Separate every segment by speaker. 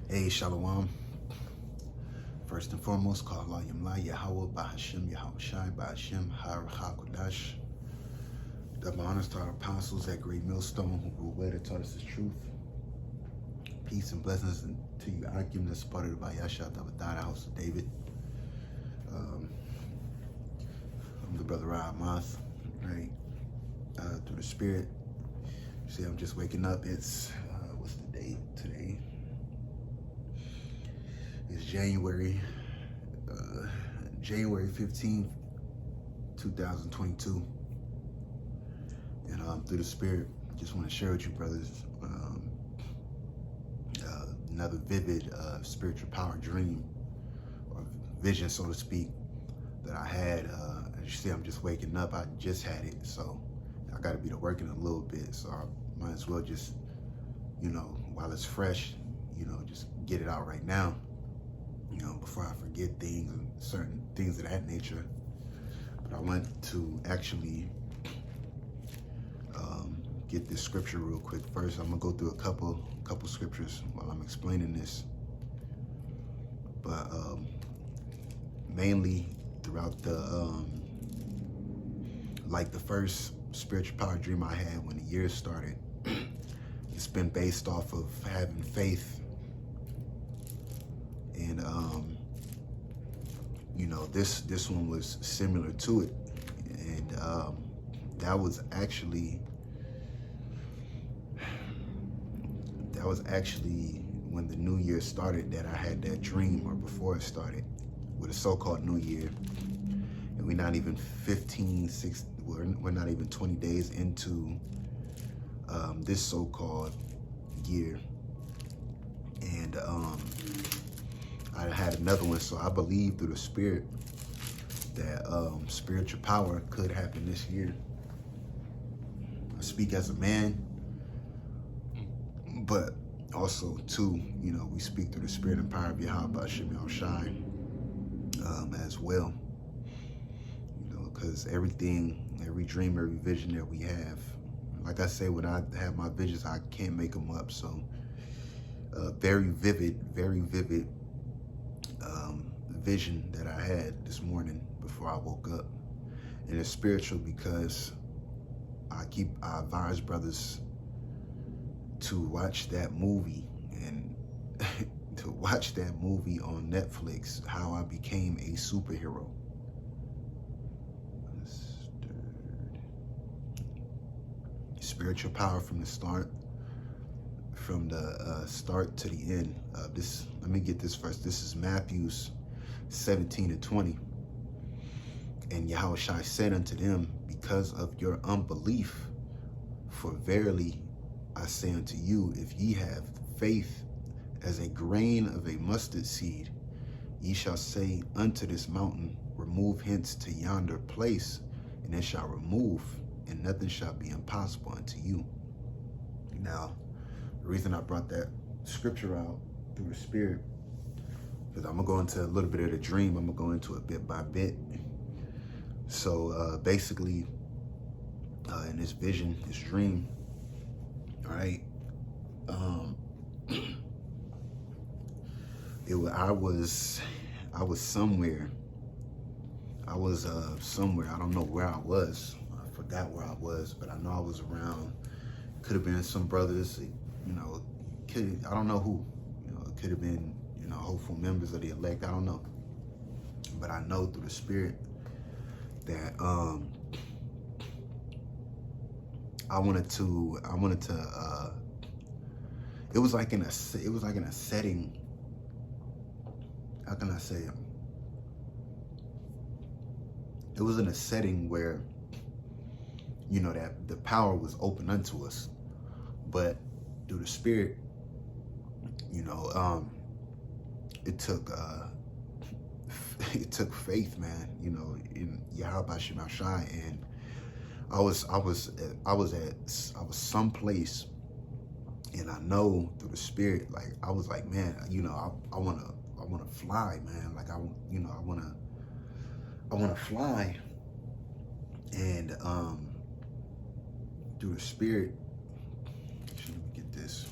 Speaker 1: Hey, Shalom. First and foremost, call Allah Yahawah, Bahasham, Yahawashi, Bahasham, Hakodash. Double honors to our apostles at Great Millstone who grew away that taught us the truth. Peace and blessings to you, Akim, that's part of the Bahasham, the house of David. I'm the brother Math, right? Through the Spirit. You see, I'm just waking up. It's, what's the date today? It's January 15th, 2022. And through the Spirit, just want to share with you, brothers, another vivid spiritual power dream, or vision, so to speak, that I had. As you see, I'm just waking up. I just had it, so I got to be to work in a little bit. So I might as well just, while it's fresh, just get it out right now. Before I forget things and certain things of that nature. But I want to actually get this scripture real quick. First, I'm gonna go through a couple scriptures while I'm explaining this. But mainly throughout the like the first spiritual power dream I had when the year started, it's been based off of having faith. And this one was similar to it, and that was actually when the new year started that I had that dream, or before it started, with a so-called new year. And we're not even 16, we're not even 20 days into this so-called year. And I had another one, so I believe through the Spirit that spiritual power could happen this year. I speak as a man, but also too, we speak through the Spirit and power of Yahawah, Bahasham, Yahawashi, as well. Because every dream, every vision that we have, like I say, when I have my visions, I can't make them up. So very vivid vision that I had this morning before I woke up. And it's spiritual because I advise brothers to watch that movie, and to watch that movie on Netflix, How I Became a Superhero. Spiritual power from the start. From the start to the end. Let me get this first. This is Matthew's 17:20. And Yahawashi said unto them, because of your unbelief, for verily I say unto you, if ye have faith as a grain of a mustard seed, ye shall say unto this mountain, remove hence to yonder place, and it shall remove, and nothing shall be impossible unto you. Now, the reason I brought that scripture out through the Spirit, because I'm going to go into a little bit of the dream. I'm going to go into it bit by bit. So basically, in this vision, this dream, all right, I was somewhere. I was somewhere. I don't know where I was. I forgot where I was, but I know I was around. Could have been some brothers. I don't know who, it could have been, hopeful members of the elect. I don't know. But I know through the Spirit that I wanted to it was like in a setting. How can I say it? It was in a setting where, that the power was open unto us, but through the Spirit, it took faith, man, in Yahawashi, and I was someplace, and I know through the Spirit, like I was like, man, I wanna fly, man, like I wanna fly, and through the Spirit, let me get this.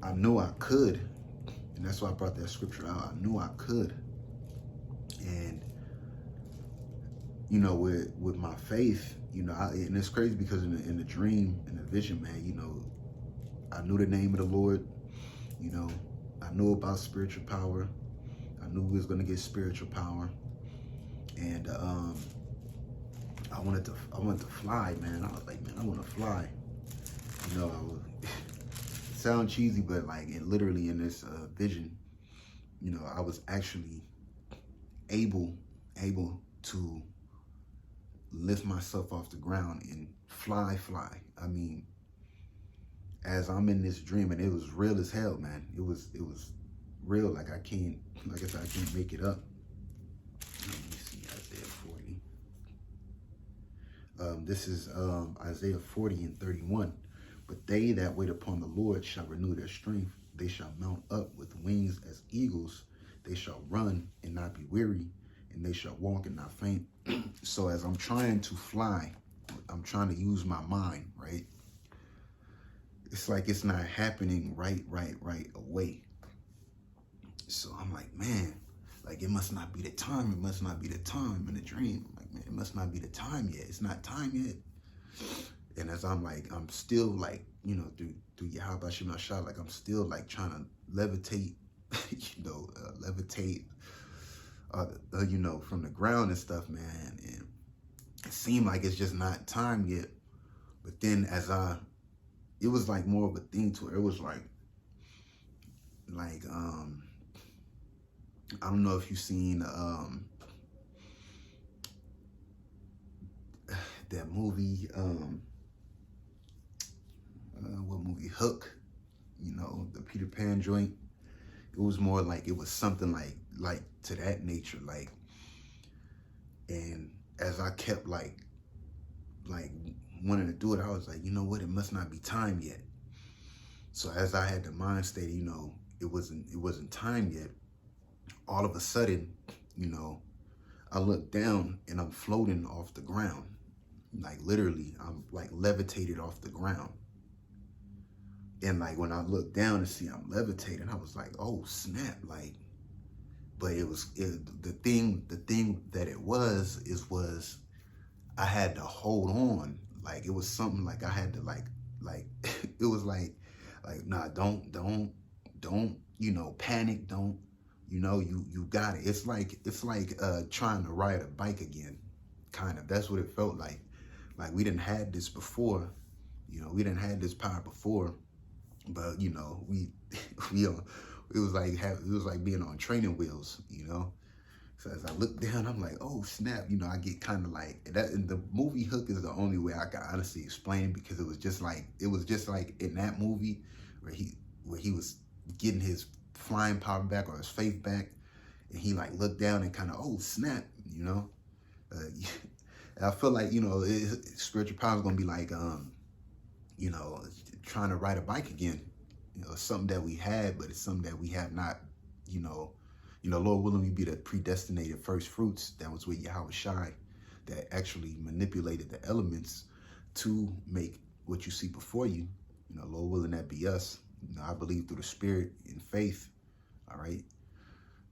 Speaker 1: I knew I could, And that's why I brought that scripture out. I knew I could. And, you know, with my faith, you know, and it's crazy because in the dream, in the vision, man, you know, I knew the name of the Lord. You know, I knew about spiritual power. I knew we was going to get spiritual power. And I wanted to fly, man. I was like, man, I want to fly. You know, I was, sound cheesy, but like literally in this vision, you know, I was actually able to lift myself off the ground and fly. I mean, as I'm in this dream, and it was real as hell, man. It was real. Like I said, I can't make it up. Let me see, Isaiah 40. This is Isaiah 40:31. But they that wait upon the Lord shall renew their strength. They shall mount up with wings as eagles. They shall run and not be weary, and they shall walk and not faint. So as I'm trying to fly, I'm trying to use my mind, right? It's like it's not happening right away. So I'm like, man, like it must not be the time. It must not be the time in the dream. I'm like, man, it must not be the time yet. It's not time yet. And as I'm like, I'm still like, you know, through Yahawashi, like I'm still like trying to levitate, you know, from the ground and stuff, man. And it seemed like it's just not time yet. But then it was like more of a thing to it. It was like, I don't know if you've seen that movie, what movie, Hook, you know, the Peter Pan joint. It was more like, it was something like to that nature, like, and as I kept like wanting to do it, I was like, you know what, it must not be time yet. So as I had the mind state, you know, it wasn't time yet, all of a sudden, you know, I look down and I'm floating off the ground. Like literally, I'm like levitated off the ground. And like when I looked down to see I'm levitating, I was like, oh snap, like, but the thing that it was I had to hold on. Like it was something like I had to like it was like nah, don't, you know, panic, don't, you know, you got it. It's like trying to ride a bike again, kind of. That's what it felt like. Like we didn't had this before, you know, we didn't had this power before, but you know, it was like being on training wheels, you know. So as I look down, I'm like, oh snap, you know, I get kind of like that. And the movie Hook is the only way I can honestly explain it, because it was just like in that movie where he was getting his flying power back or his faith back, and he like looked down and kind of, oh snap, you know. I feel like, you know, spiritual power is gonna be like, you know, trying to ride a bike again. You know, it's something that we had, but it's something that we have not, you know, Lord willing, we be the predestinated first fruits. That was with Yahawashi, that actually manipulated the elements to make what you see before you. You know, Lord willing, that be us. You know, I believe through the spirit and faith. All right.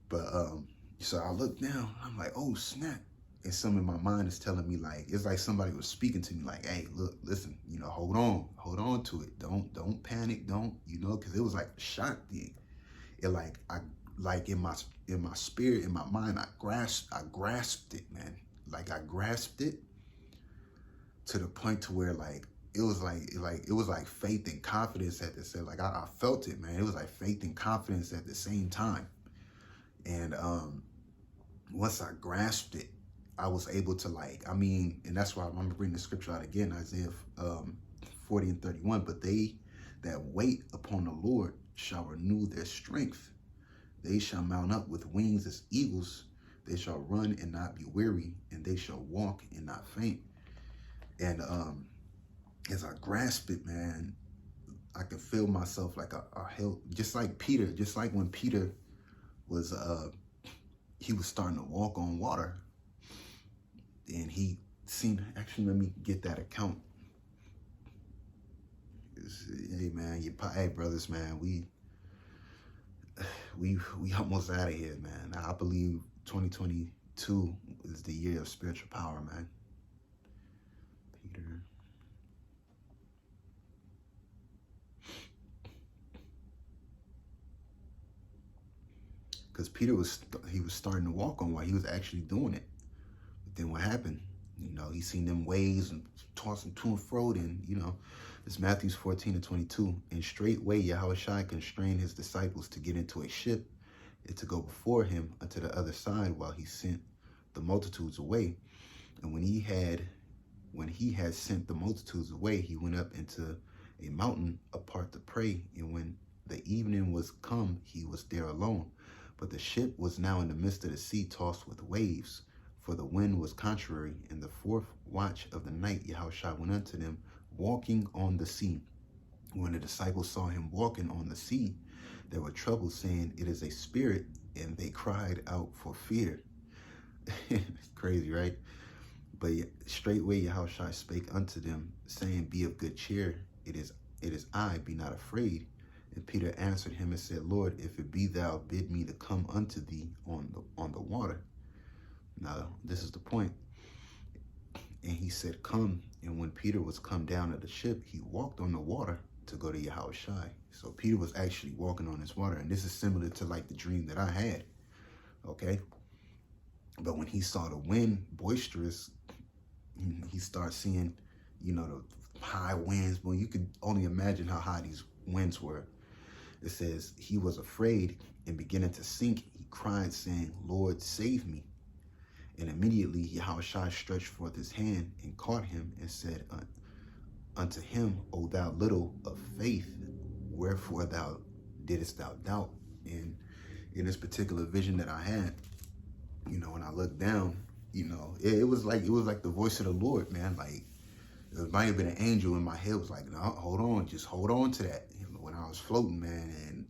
Speaker 1: But so I look down, I'm like, oh snap. And something in my mind is telling me, like, it's like somebody was speaking to me like, hey, look, listen, you know, hold on to it. Don't panic. Don't, you know, because it was like a shock thing. It like in my spirit, in my mind, I grasped it, man. Like I grasped it to the point to where like it was like faith and confidence at the same. Like I felt it, man. It was like faith and confidence at the same time. And once I grasped it, I was able to and that's why I'm gonna bring the scripture out again, Isaiah 40:31. But they that wait upon the Lord shall renew their strength. They shall mount up with wings as eagles. They shall run and not be weary, and they shall walk and not faint. And as I grasp it, man, I can feel myself like a hell, just like when Peter was he was starting to walk on water. And he seen, actually, let me get that account. Hey man, hey brothers, man, we almost out of here, man. I believe 2022 is the year of spiritual power, man. Peter. Because Peter was starting to walk on water. He was actually doing it. But then what happened? He seen them waves and tossing to and fro. And it's Matthew 14:22. And straightway Yahawashi constrained his disciples to get into a ship and to go before him unto the other side while he sent the multitudes away. And when he had sent the multitudes away, he went up into a mountain apart to pray. And when the evening was come, he was there alone. But the ship was now in the midst of the sea, tossed with waves, for the wind was contrary. In the fourth watch of the night, Yahawashi went unto them, walking on the sea. When the disciples saw him walking on the sea, they were troubled, saying, It is a spirit, and they cried out for fear. It's crazy, right? But straightway Yahawashi spake unto them, saying, Be of good cheer, it is I, be not afraid. And Peter answered him and said, Lord, if it be thou, bid me to come unto thee on the water. Now, this is the point. And he said, Come. And when Peter was come down to the ship, he walked on the water to go to Yahawashi. So Peter was actually walking on this water. And this is similar to like the dream that I had. Okay. But when he saw the wind boisterous, he started seeing, the high winds. Well, you could only imagine how high these winds were. It says, he was afraid and beginning to sink. He cried, saying, Lord, save me. And immediately Yahawashi stretched forth his hand and caught him and said unto him, O thou little of faith, wherefore didst thou doubt? And in this particular vision that I had, when I looked down, it was like the voice of the Lord, man. Like it might have been an angel in my head. Was like, no, hold on, just hold on to that. When I was floating, man, and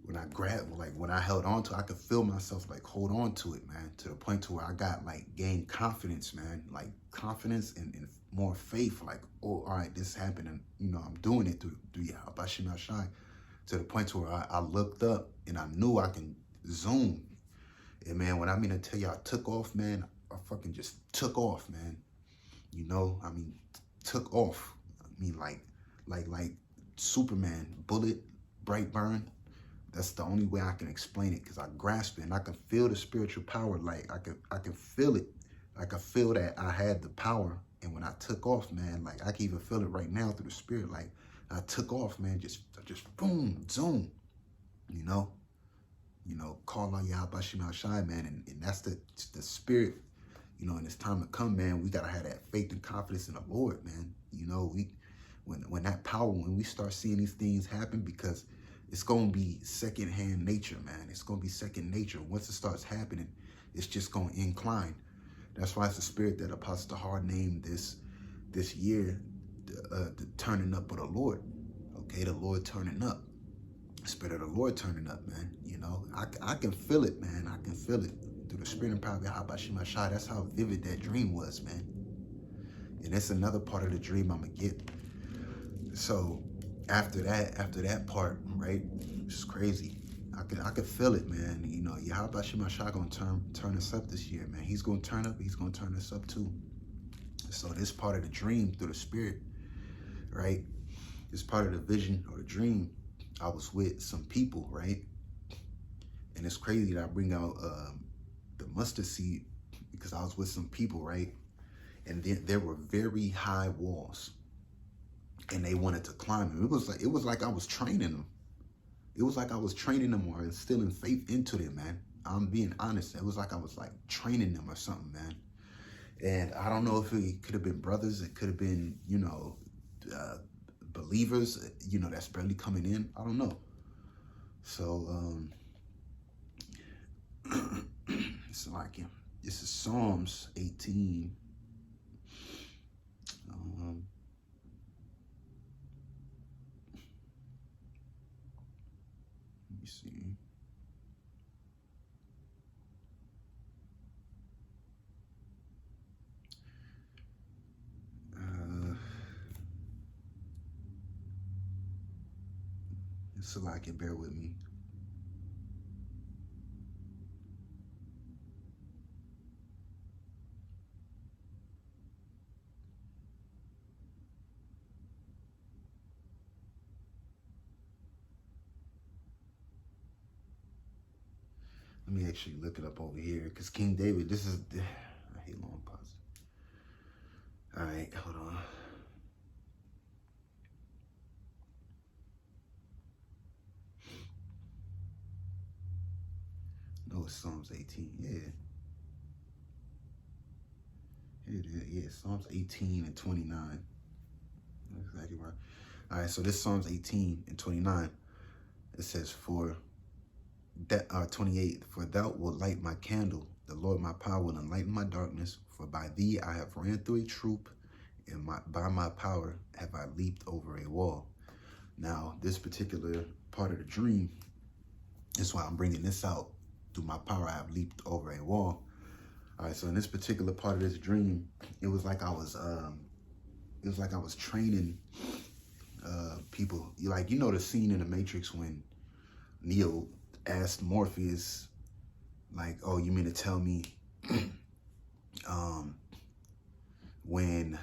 Speaker 1: when I grabbed, like when I held on to it, I could feel myself like hold on to it, man, to the point to where I got like gained confidence, man, like confidence and more faith. Like, oh, all right, this happened, and I'm doing it through Bahasham, to the point to where I looked up and I knew I can zoom. And man, when I mean to tell you I took off, man, I fucking just took off, man. Took off. Like Superman, bullet, bright burn. That's the only way I can explain it, because I grasp it and I can feel the spiritual power. Like I can feel it. I can feel that I had the power. And when I took off, man, like I can even feel it right now through the spirit. Like I took off, man, just boom, zoom, call on Yahawashi, man, and that's the spirit, and it's time to come, man. We gotta have that faith and confidence in the Lord, man. When that power, when we start seeing these things happen, because it's gonna be secondhand nature, man. It's gonna be second nature. Once it starts happening, it's just gonna incline. That's why it's the spirit that Apostle Hard named this year, the turning up of the Lord. Okay, the Lord turning up. Spirit of the Lord turning up, man. I can feel it, man. I can feel it through the spirit and power of Yahawashi. That's how vivid that dream was, man. And that's another part of the dream I'm gonna get. So after that part, right, it's crazy. I can feel it, man. Yahawashi gonna turn us up this year, man. He's gonna turn up. He's gonna turn us up too. So this part of the dream through the spirit, right? This part of the vision or the dream, I was with some people, right? And it's crazy that I bring out the mustard seed, because I was with some people, right? And then there were very high walls, and they wanted to climb them. It was like I was training them. It was like I was training them or instilling faith into them, man. I'm being honest. It was like I was like training them or something, man. And I don't know if it could have been brothers. It could have been, believers, that's barely coming in. I don't know. So, it's like, this is Psalms 18. Let me see. So I can bear with me. Let me actually look it up over here, because King David, this is, I hate long pauses. All right, hold on. No, it's Psalms 18, yeah. Here it is, yeah, Psalms 18 and 29. That's exactly right. All right, so this Psalms 18 and 29, it says, for that 28, for thou wilt light my candle, the Lord my power will enlighten my darkness, for by thee I have ran through a troop, and by my power have I leaped over a wall. Now, this particular part of the dream, that's why I'm bringing this out. Through my power I have leaped over a wall. All right, so in this particular part of this dream, it was like I was training people. Like, you know the scene in the Matrix when Neo asked Morpheus, like, oh, you mean to tell me when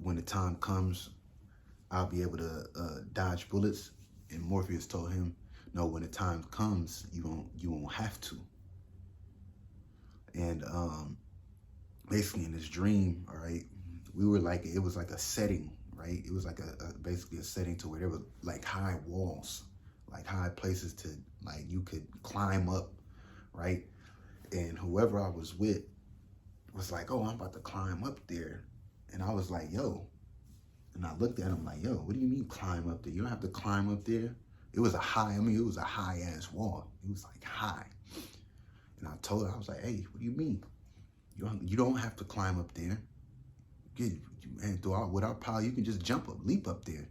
Speaker 1: the time comes, I'll be able to dodge bullets? And Morpheus told him, no, when the time comes, you won't have to. And basically in this dream, all right, we were like, it was like a setting, right? It was like basically a setting to where there were like high walls, like high places to, like, you could climb up, right? And whoever I was with was like, oh, I'm about to climb up there. And I was like, yo. And I looked at him like, yo, what do you mean climb up there? You don't have to climb up there. It was a high, it was a high ass wall. It was like high. And I told her, I was like, hey, what do you mean? You don't have to climb up there. And with our power, you can just leap up there.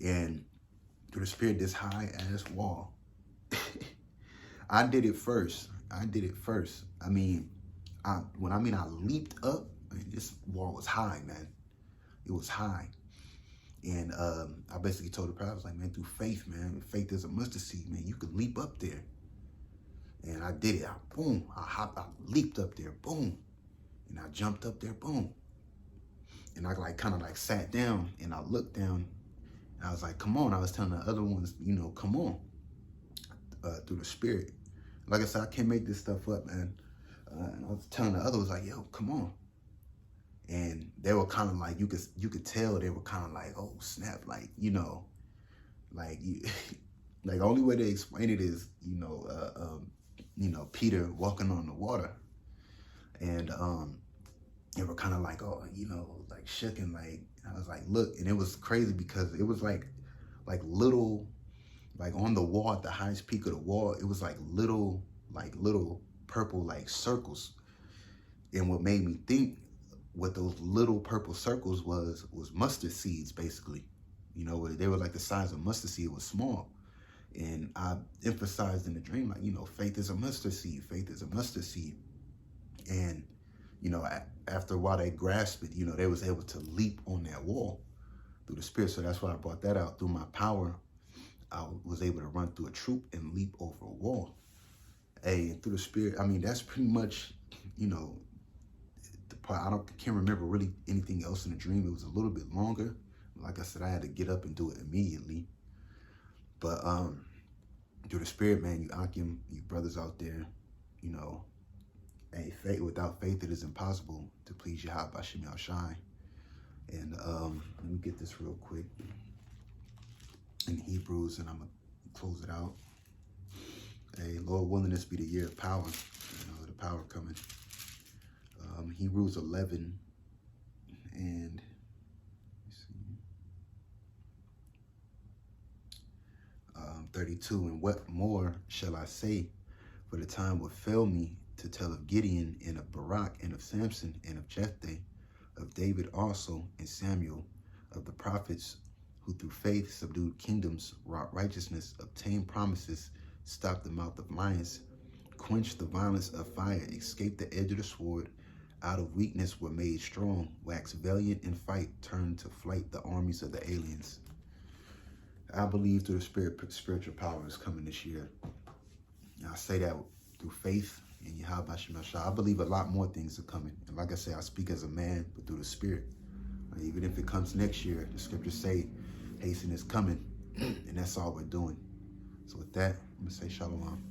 Speaker 1: And through the spirit, this high ass wall. I did it first. I mean, I leaped up, this wall was high, man. It was high. And I basically told the prophet, I was like, man, through faith, man, faith is a mustard seed, man. You could leap up there. And I did it. I leaped up there, boom. And I jumped up there, boom. And I kind of sat down and I looked down. And I was like, come on. I was telling the other ones, come on. Through the spirit. Like I said, I can't make this stuff up, man. And I was telling the other ones, like, yo, come on. And they were kind of like, you could tell they were kind of like, oh snap, like, like the only way to explain it is, Peter walking on the water. And they were kind of like, oh, like shook, and like, I was like, look, and it was crazy because it was like little, like on the wall, at the highest peak of the wall, it was like little purple like circles. And what made me think what those little purple circles was mustard seeds, basically. They were like the size of mustard seed. It was small. And I emphasized in the dream, like, faith is a mustard seed. Faith is a mustard seed. And, after a while they grasped it, they was able to leap on that wall through the spirit. So that's why I brought that out. Through my power, I was able to run through a troop and leap over a wall. Hey, and through the spirit, that's pretty much, the part. I can't remember really anything else in the dream. It was a little bit longer. Like I said, I had to get up and do it immediately. But through the spirit, man, you Akim, you brothers out there, hey, faith, without faith it is impossible to please Yahawashi. And let me get this real quick in Hebrews, and I'm gonna close it out. Hey, Lord willing, this be the year of power, the power coming. Hebrews 11 and 32, and what more shall I say? For the time would fail me to tell of Gideon, and of Barak, and of Samson, and of Jephthah, of David also, and Samuel, of the prophets, who through faith subdued kingdoms, wrought righteousness, obtained promises, stopped the mouth of lions, quenched the violence of fire, escaped the edge of the sword, out of weakness were made strong, waxed valiant in fight, turned to flight the armies of the aliens. I believe through the spiritual power is coming this year. And I say that through faith in Yahawashi. I believe a lot more things are coming. And like I say, I speak as a man, but through the spirit. Even if it comes next year, the scriptures say, hasten is coming. And that's all we're doing. So with that, I'm going to say shalom.